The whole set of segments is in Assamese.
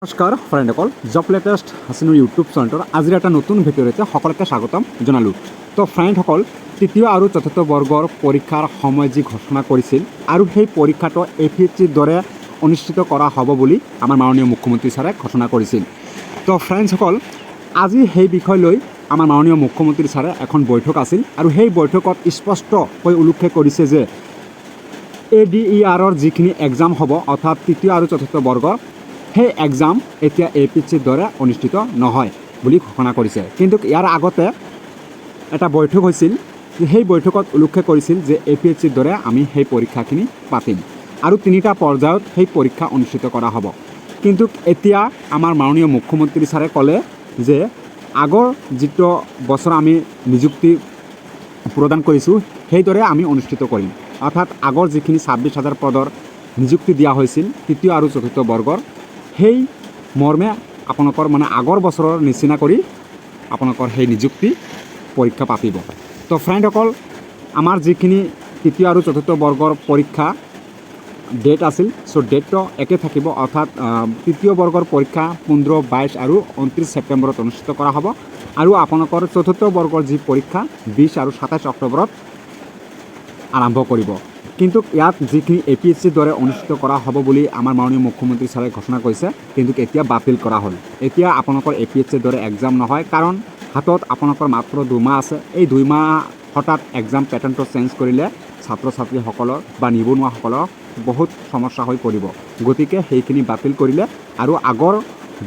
নমস্কাৰ ফ্ৰেণ্ডসকল, জব লেটেষ্ট হাছিনুৰ ইউটিউব চেনেলৰ আজিৰ এটা নতুন ভিডিঅ'তে সকলোকে স্বাগতম জনালোঁ। তো ফ্ৰেণ্ডসকল, তৃতীয় আৰু চতুৰ্থ বৰ্গৰ পৰীক্ষাৰ সময় যি ঘোষণা কৰিছিল আৰু সেই পৰীক্ষাটো APSCৰ দৰে অনুষ্ঠিত কৰা হ'ব বুলি আমাৰ মাননীয় মুখ্যমন্ত্ৰী ছাৰে ঘোষণা কৰিছিল। তো ফ্ৰেণ্ডসকল, আজি সেই বিষয় লৈ আমাৰ মাননীয় মুখ্যমন্ত্ৰী ছাৰে এখন বৈঠক আছিল আৰু সেই বৈঠকত স্পষ্টকৈ উল্লেখ কৰিছে যে ADERৰ যিখিনি এক্সাম হ'ব, অৰ্থাৎ তৃতীয় আৰু চতুৰ্থ বৰ্গৰ সেই এক্সাম এতিয়া APSCৰ দৰে অনুষ্ঠিত নহয় বুলি ঘোষণা কৰিছে। কিন্তু ইয়াৰ আগতে এটা বৈঠক হৈছিল, সেই বৈঠকত উল্লেখ কৰিছিল যে APSCৰ দৰে আমি সেই পৰীক্ষাখিনি পাতিম আৰু 3টা পৰ্যায়ত সেই পৰীক্ষা অনুষ্ঠিত কৰা হ'ব। কিন্তু এতিয়া আমাৰ মাননীয় মুখ্যমন্ত্ৰী ছাৰে ক'লে যে আগৰ যিটো বছৰ আমি নিযুক্তি প্ৰদান কৰিছোঁ সেইদৰে আমি অনুষ্ঠিত কৰিম, অৰ্থাৎ আগৰ যিখিনি 26,000 পদৰ নিযুক্তি দিয়া হৈছিল তৃতীয় আৰু চতুৰ্থ বৰ্গৰ, সেই মৰ্মে আপোনালোকৰ আগৰ বছৰৰ নিচিনা কৰি আপোনালোকৰ সেই নিযুক্তি পৰীক্ষা পাতিব। তো ফ্ৰেণ্ডসকল, আমাৰ যিখিনি তৃতীয় আৰু চতুৰ্থ বৰ্গৰ পৰীক্ষা ডেট আছিল, ডেটটো একে থাকিব, অৰ্থাৎ তৃতীয় বৰ্গৰ পৰীক্ষা 15, 22 আৰু 29 ছেপ্টেম্বৰত অনুষ্ঠিত কৰা হ'ব আৰু আপোনালোকৰ চতুৰ্থ বৰ্গৰ যি পৰীক্ষা 20 আৰু 27 অক্টোবৰত আৰম্ভ কৰিব। কিন্তু ইয়াত যিখিনি APSCৰ দৰে অনুষ্ঠিত কৰা হ'ব বুলি আমাৰ মাননীয় মুখ্যমন্ত্ৰী ছাৰে ঘোষণা কৰিছে, কিন্তু এতিয়া বাতিল কৰা হ'ল। এতিয়া আপোনালোকৰ APSCৰ দৰে এক্সাম নহয়, কাৰণ হাতত আপোনালোকৰ মাত্ৰ 2 মাহ আছে। এই 2 মাহ হঠাৎ এক্সাম পেটাৰ্ণটো চেঞ্জ কৰিলে ছাত্ৰ ছাত্ৰীসকলৰ বা নিবনুৱাসকলৰ বহুত সমস্যা হৈ পৰিব। গতিকে সেইখিনি বাতিল কৰিলে আৰু আগৰ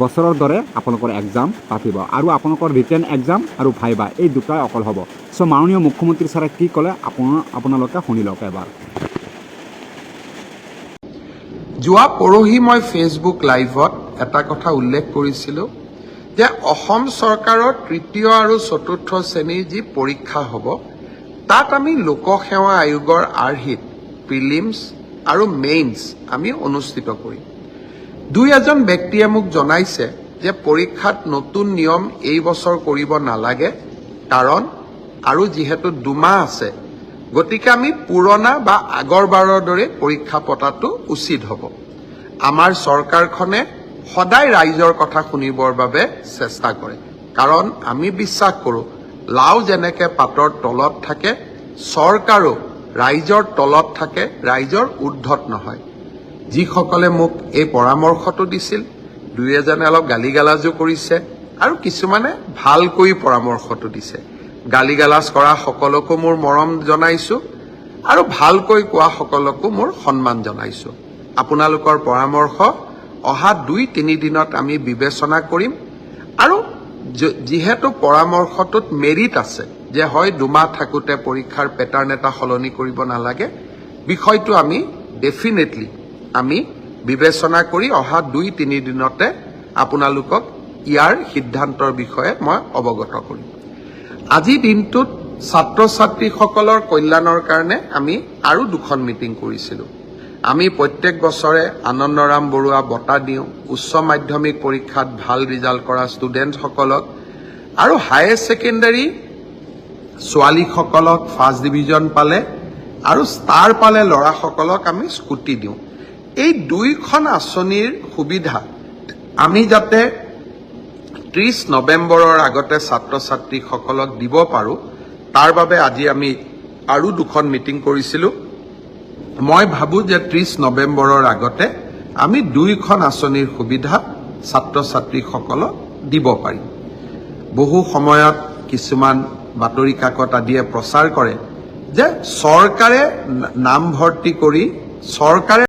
বছৰৰ দৰে আপোনালোকৰ এক্সাম পাতিব আৰু আপোনালোকৰ ৰিটেন এক্সাম আৰু ভাইবা এই দুটাই অকল হ'ব। মাননীয় মুখ্যমন্ত্ৰী ছাৰে কি ক'লে আপোনালোকে শুনি লওক এবাৰ। যোৱা পৰহি মই ফেচবুক লাইভত এটা কথা উল্লেখ কৰিছিলোঁ যে অসম চৰকাৰৰ তৃতীয় আৰু চতুৰ্থ শ্ৰেণীৰ যি পৰীক্ষা হ'ব, তাত আমি লোকসেৱা আয়োগৰ আৰ্হিত প্ৰিলিমছ আৰু মেইনছ আমি অনুষ্ঠিত কৰিম। 2-এজন ব্যক্তিয়ে মোক জনাইছে যে পৰীক্ষাত নতুন নিয়ম এই বছৰ কৰিব নালাগে, কাৰণ আৰু যিহেতু 2 মাহ আছে, গতিকে আমি পুৰণা বা আগৰবাৰৰ দৰে পৰীক্ষা পতাটো উচিত হ'ব। আমাৰ চৰকাৰখনে সদায় ৰাইজৰ কথা শুনিবৰ বাবে চেষ্টা কৰে, কাৰণ আমি বিশ্বাস কৰোঁ লাও যেনেকৈ পাতৰ তলত থাকে, চৰকাৰো ৰাইজৰ তলত থাকে, ৰাইজৰ ঊৰ্ধত নহয়। যিসকলে মোক এই পৰামৰ্শটো দিছিল, 2-এজনে অলপ গালি গালাজো কৰিছে আৰু কিছুমানে ভালকৈ পৰামৰ্শটো দিছে। গালি গালাজ কৰা সকলকো মোৰ মৰম জনাইছোঁ আৰু ভালকৈ কোৱা সকলকো মোৰ সন্মান জনাইছোঁ। আপোনালোকৰ পৰামৰ্শ অহা 2-3 দিনত আমি বিবেচনা কৰিম আৰু যিহেতু পৰামৰ্শটোত মেৰিট আছে যে হয় 2 মাহ থাকোঁতে পৰীক্ষাৰ পেটাৰ্ণ এটা সলনি কৰিব নালাগে, বিষয়টো আমি ডেফিনেটলি আমি বিবেচনা কৰি অহা 2-3 দিনতে আপোনালোকক ইয়াৰ সিদ্ধান্তৰ বিষয়ে মই অৱগত কৰিম। আজি দিনটোত ছাত্ৰ ছাত্ৰীসকলৰ কল্যাণৰ কাৰণে আমি আৰু 2খন মিটিং কৰিছিলোঁ। আমি প্ৰত্যেক বছৰে আনন্দৰাম বৰুৱা বঁটা দিওঁ উচ্চ মাধ্যমিক পৰীক্ষাত ভাল ৰিজাল্ট কৰা ষ্টুডেণ্টসকলক, আৰু হায়াৰ ছেকেণ্ডাৰী ছোৱালীসকলক ফাৰ্ষ্ট ডিভিজন পালে আৰু ষ্টাৰ পালে ল'ৰাসকলক আমি স্কুটি দিওঁ। এই 2খন আঁচনিৰ সুবিধা আমি যাতে 30 নৱেম্বৰৰ আগতে ছাত্ৰ ছাত্ৰীসকলক দিব পাৰোঁ, তাৰ বাবে আজি আমি আৰু 2খন মিটিং কৰিছিলোঁ। মই ভাবোঁ যে 30 নৱেম্বৰৰ আগতে আমি 2খন আঁচনিৰ সুবিধা ছাত্ৰ ছাত্ৰীসকলক দিব পাৰিম। বহু সময়ত কিছুমান বাতৰি কাকত আদিয়ে প্ৰচাৰ কৰে যে চৰকাৰে নামভৰ্তি কৰি চৰকাৰে